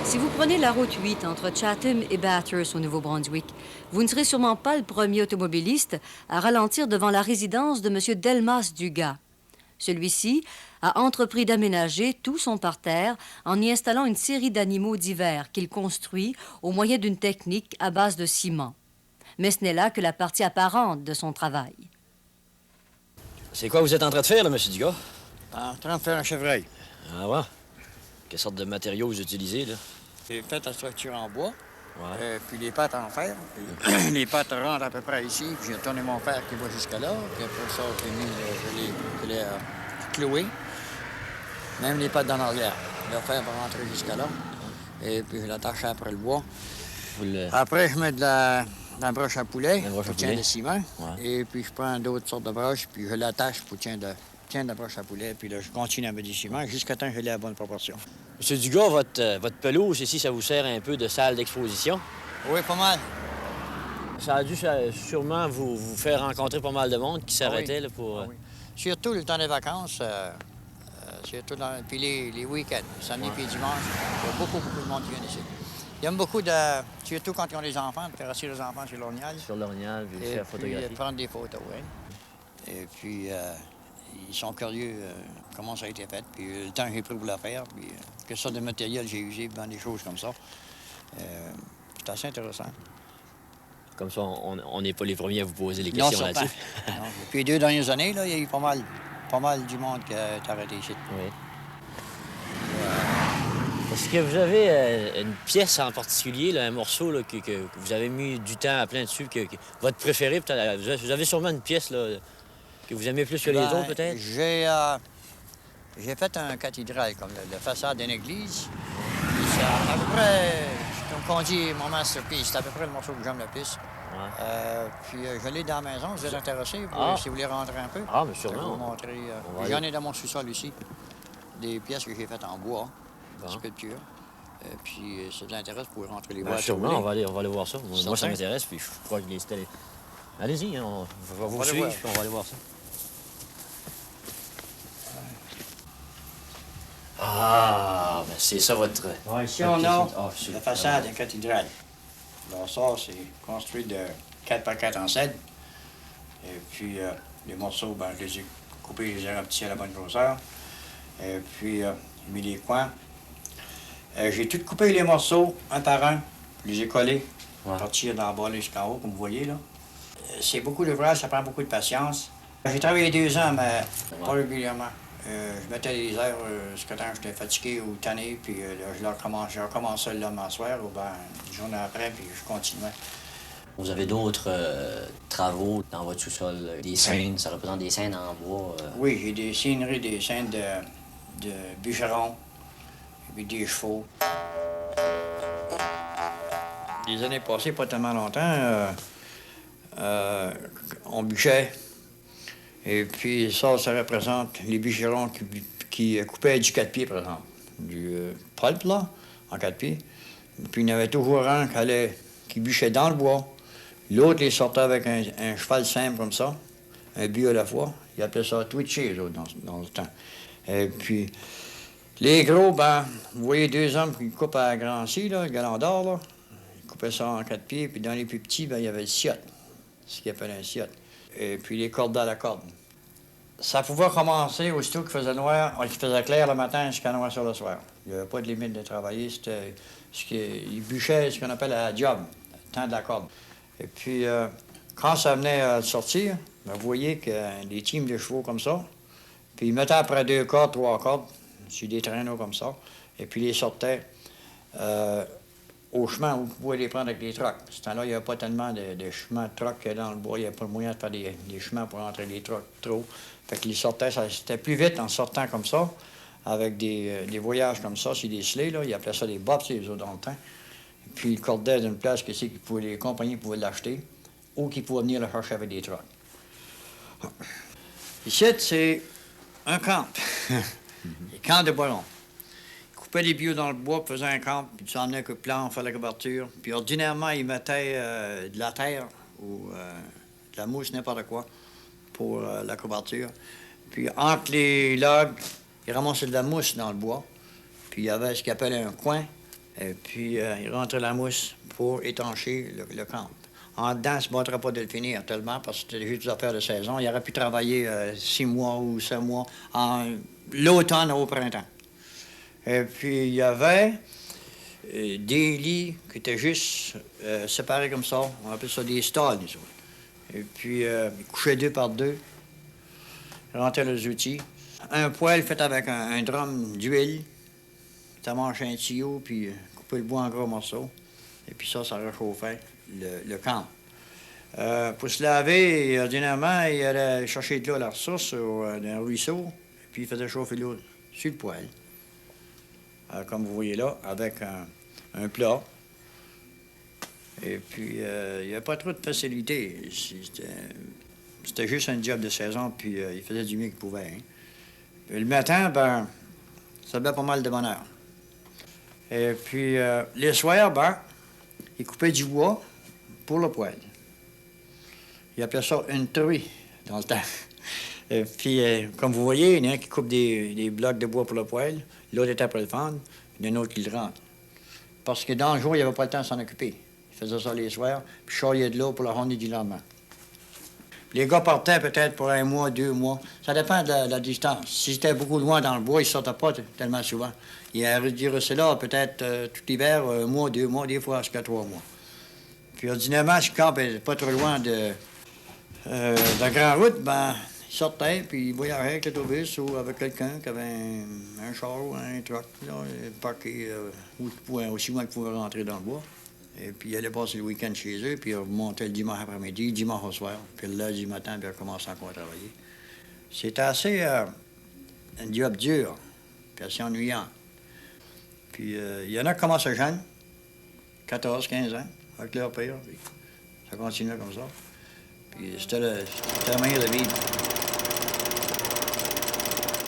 Si vous prenez la route 8 entre Chatham et Bathurst au Nouveau-Brunswick, vous ne serez sûrement pas le premier automobiliste à ralentir devant la résidence de M. Delmas Dugas. Celui-ci a entrepris d'aménager tout son parterre en y installant une série d'animaux divers qu'il construit au moyen d'une technique à base de ciment. Mais ce n'est là que la partie apparente de son travail. C'est quoi vous êtes en train de faire, là, M. Dugas? En train de faire un chevreuil. Ah ouais? Quelle sorte de matériaux vous utilisez, là? J'ai fait la structure en bois, Ouais. puis les pattes en fer. Puis les pattes rentrent à peu près ici, puis j'ai tourné mon fer qui va jusqu'à là. Puis après ça, je l'ai cloué. Même les pattes dans l'arrière. Le fer va rentrer jusqu'à là. Et puis je l'attache après le bois. Vous le... Après, je mets de la broche à poulet, La broche à pour tiens poulet. de ciment. Ouais. Et puis je prends d'autres sortes de broches, puis je l'attache pour tiens de la broche à poulet. Puis là, je continue à mettre du ciment jusqu'à temps que je l'ai à bonne proportion. M. Dugas, votre pelouse ici, ça vous sert un peu de salle d'exposition? Oui, pas mal. Ça a dû sûrement vous faire rencontrer pas mal de monde qui s'arrêtait là, pour... Ah oui. Surtout le temps des vacances, puis les week-ends, samedi puis dimanche, il y a beaucoup de monde qui vient ici. Il y a beaucoup de... Surtout quand ils ont les enfants, de faire assis les enfants sur l'ornial. Sur l'orignal, puis Et faire puis photographier. prendre des photos, oui. Et puis, ils sont curieux comment ça a été fait, puis le temps que j'ai pris pour le faire, puis quelle sorte de matériel j'ai usé dans des choses comme ça. C'est assez intéressant. Comme ça, on n'est pas les premiers à vous poser les Non, questions certain. là-dessus. Non, depuis les 2 dernières années, là, il y a eu pas mal du monde qui est arrêté ici. Oui. Est-ce que vous avez une pièce en particulier, là, un morceau là, que vous avez mis du temps à plein dessus, votre préféré, peut-être? Vous avez sûrement une pièce là, que vous aimez plus que les autres, peut-être? J'ai fait un cathédrale, comme la façade d'une église. Puis c'est à peu près, comme on dit, mon masterpiece. C'est à peu près le morceau que j'aime le plus. Ouais. Puis je l'ai dans la maison. Vous êtes intéressé? Si vous voulez rentrer un peu? Ah, mais Je vais sûrement. vous montrer. On va J'en aller. ai dans mon sous-sol ici. Des pièces que j'ai faites en bois, Bon. sculpture. Puis si ça vous intéresse, vous pouvez rentrer les Ben, voir. sûrement, on va aller voir ça. Moi, ça Certain. m'intéresse, puis je crois que c'était... Allez-y, hein, on va vous va aller suivre, voir. puis on va aller voir ça. Ah, ben c'est ça votre... Ici, votre on pièce. a Ah, c'est- la façade d'une cathédrale. Alors ça, c'est construit de 4 par 4 en cèdre. Et puis, les morceaux, ben, je les ai coupés, je les ai rapetissés à la bonne grosseur. Et puis, j'ai mis les coins. J'ai tout coupé les morceaux, un par un. Je les ai collés, Ouais. partir d'en bas jusqu'en haut, comme vous voyez, là. C'est beaucoup d'ouvrage, ça prend beaucoup de patience. J'ai travaillé 2 ans, mais pas régulièrement. Je mettais les heures jusqu'à temps que j'étais fatigué ou tanné, puis là, je recommençais le lendemain soir, ou bien une journée après, puis je continuais. Vous avez d'autres travaux dans votre sous-sol, des scènes, ça représente des scènes en bois. Oui, j'ai des sceneries, des scènes de bûcherons, et puis des chevaux. Les années passées, pas tellement longtemps, on bûchait. Et puis ça représente les bûcherons qui coupaient du 4 pieds, par exemple. Du pulp, là, en 4 pieds. Puis il y en avait toujours un qui bûchait dans le bois. L'autre, il sortait avec un cheval simple comme ça, un but à la fois. Ils appelaient ça twitcher, eux autres, dans le temps. Et puis, les gros, ben, vous voyez 2 hommes qui coupent à grand scie, là, le galon d'or, là. Ils coupaient ça en 4 pieds. Puis dans les plus petits, ben, il y avait le ciotte, ce qu'ils appellent un ciotte. Et puis les cordes à la corde. Ça pouvait commencer aussitôt qu'il faisait noir, qu'il faisait clair le matin jusqu'à noir sur le soir. Il n'y avait pas de limite de travailler. C'était ils bûchaient ce qu'on appelle la job, le temps de la corde. Et puis, quand ça venait à sortir, ben, vous voyez que des teams de chevaux comme ça, puis ils mettaient après 2 cordes, 3 cordes, sur des traîneaux comme ça, et puis ils les sortaient au chemin où vous pouvez les prendre avec des trucks. Ce temps-là, il n'y avait pas tellement de chemins de trucks dans le bois. Il n'y avait pas le moyen de faire des chemins pour entrer les trucks trop. Fait qu'ils sortaient, c'était plus vite en sortant comme ça, avec des voyages comme ça, sur des sleighs, là. Ils appelaient ça des bobs, les autres dans le temps. Puis ils cordaient d'une place que les compagnies pouvaient l'acheter, ou qu'ils pouvaient venir le chercher avec des trucks. Ici, c'est un camp. Les camps de ballon. Coupaient des bieux dans le bois, faisaient un camp, puis tu emmenais un plan, faire la couverture. Puis ordinairement, ils mettaient de la terre ou de la mousse, n'importe quoi, pour la couverture. Puis entre les logs, ils ramassaient de la mousse dans le bois. Puis il y avait ce qu'ils appelait un coin. Et puis, il rentrait la mousse pour étancher le camp. En dedans, il ne se battrait pas de le finir tellement parce que c'était juste des affaires de saison. Il aurait pu travailler 6 mois ou 7 mois l'automne au printemps. Et puis, il y avait des lits qui étaient juste séparés comme ça. On appelait ça des stalls, nous autres. Et puis, ils couchaient 2 par 2. Ils rentraient leurs outils. Un poêle fait avec un drum d'huile. Ça mangeait un tuyau, puis couper le bois en gros morceaux. Et puis ça réchauffait le camp. Pour se laver, ordinairement, il allait chercher de l'eau à la ressource dans un ruisseau, et puis il faisait chauffer l'eau sur le poêle. Comme vous voyez là, avec un plat. Et puis, il n'y avait pas trop de facilité. C'était juste un job de saison, puis il faisait du mieux qu'il pouvait. Hein. Puis le matin, ben, ça avait pas mal de bonheur. Et puis, les soirs, ben, il coupait du bois pour le poêle. Il appelait ça une truie dans le temps. Et puis, comme vous voyez, il y en a un qui coupe des blocs de bois pour le poêle, l'autre était pour le fendre, il y en a un autre qui le rentre. Parce que dans le jour, il n'y avait pas le temps de s'en occuper. Il faisait ça les soirs, puis charriait de l'eau pour la journée du lendemain. Les gars partaient peut-être pour 1 mois, 2 mois. Ça dépend de la distance. Si c'était beaucoup loin dans le bois, ils ne sortaient pas tellement souvent. Ils restaient là peut-être tout l'hiver, 1 mois, 2 mois, des fois jusqu'à 3 mois. Puis ordinairement, si le camp n'est pas trop loin de la grande route, ben, ils sortaient, puis ils voyageaient avec l'autobus ou avec quelqu'un qui avait un char ou un truck, là, parqué aussi loin qu'ils pouvaient rentrer dans le bois. Et puis, ils allaient passer le week-end chez eux, puis ils remontaient le dimanche après-midi, le dimanche au soir, puis le lundi matin, puis ils recommençaient encore à travailler. C'était assez un job dur, puis assez ennuyant. Puis, il y en a qui commençaient jeunes, 14, 15 ans, avec leur père, puis ça continuait comme ça. Puis, c'était la manière de vivre.